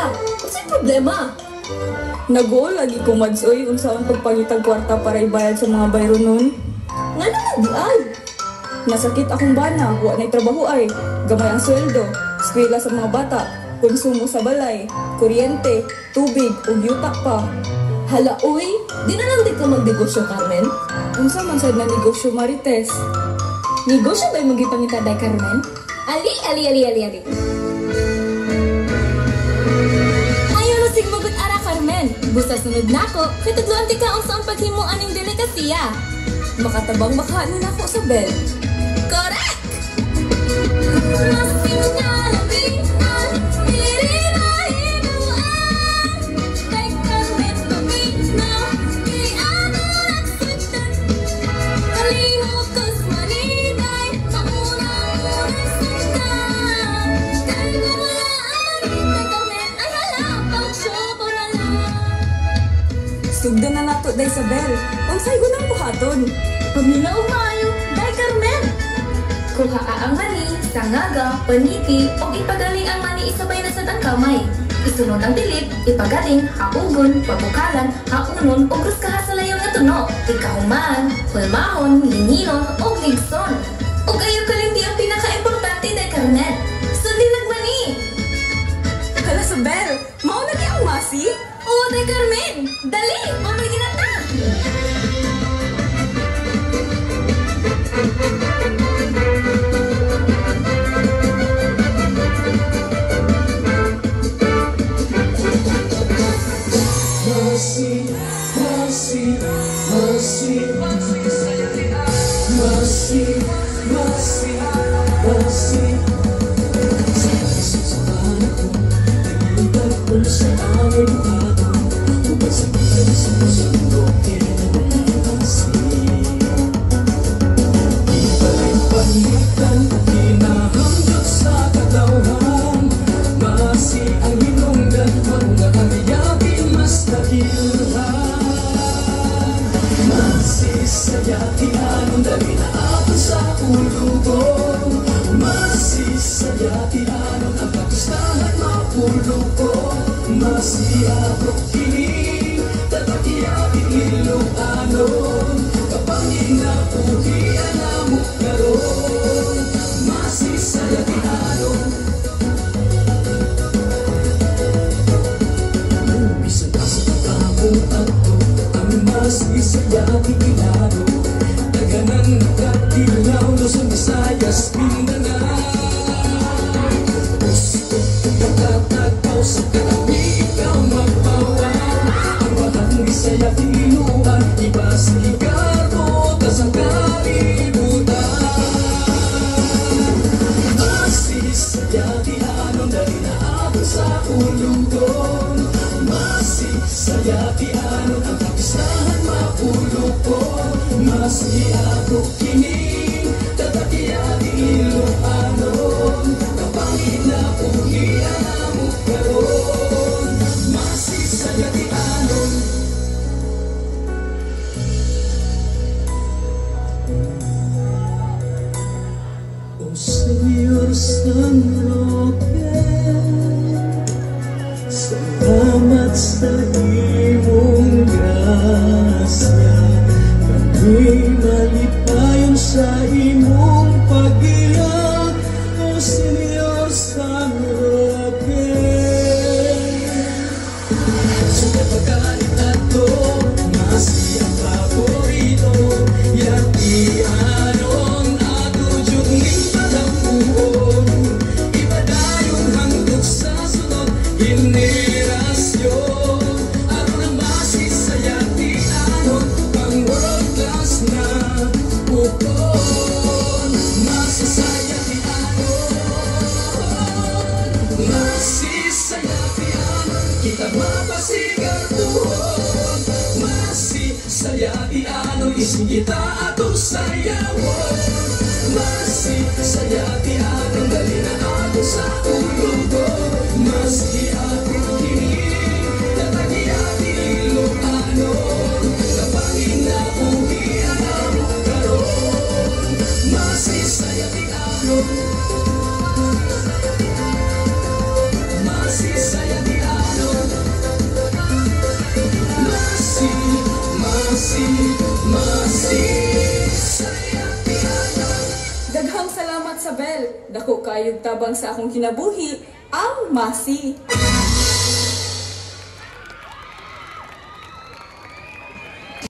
ka? Kasi problema? Nago, lagi ko madsoy unsaon pagpangitag kwarta para ibayad sa mga bayro nun. Nga naman di ay. Nasakit akong bana, wa na'y trabaho ay. Gamay ang sweldo, eskwela sa mga bata, konsumo sa balay, kuryente, tubig, ug yuta pa. Hala, uy, di na lang di ka magnegosyo, Carmen? Unsa man sad na negosyo, Marites? Negosyo ba'y magipangitaday, Carmen? Ali. Ayaw na sigmagot ara, Carmen. Busa sunod na ako, kitudluan ti ka unsaon paghimuan ning delikasiya. Makatabang makaano na ako sa bel. Correct! Mas pinalabihan, diri na hinuan. Kay Carmen Pamino, kay ako nagsugdan. Kalihok kas maniday, maunang sundan. Kay gulaan, kay Carmen, ay hala, pag-shopo na lang. Sugdan na nato day sa bel. Unsay gunang buhaton? Paminaw maayo, day Carmen! Kuha ang mani, sangaga, paniki, o ipagaling ang mani isabay na sa kamay. Isunod ang dilip, ipagaling, haugon, pabukalan, haunon, o gruskaha sa layo nga tuno. Ikahuman, hulmahon, lininon, o ligson. O kayo kalindi ang pinaka-importante, day Carmen. Sundin nagmani! Hala sa bel, mauna ni ang masi? Oo, day Carmen! Dali! Mamagin na ta! Salamat sa imong grasya, kami malipayon sa imong pag-iyak, O Senyor San Roque. Sa pagkalit ato, masi ang paborito, yatianon ato jugning palapuon, iba dayong hangtod sa sunod henerasyon. Ako na masisayatianon, pang world class na upon. Masisayatianon, kita mapasigar tuhon. Masisayatianon, ising kita atong sayawon. Masisayatianon, dali na ako sa ulong ko. Maski akong kinig, tatagiyati Ilocanon, kapangin na uhian ang karoon. Masisayatianon, masisayatianon. Isabel, dako kayog tabang sa akong kinabuhi, ang masi.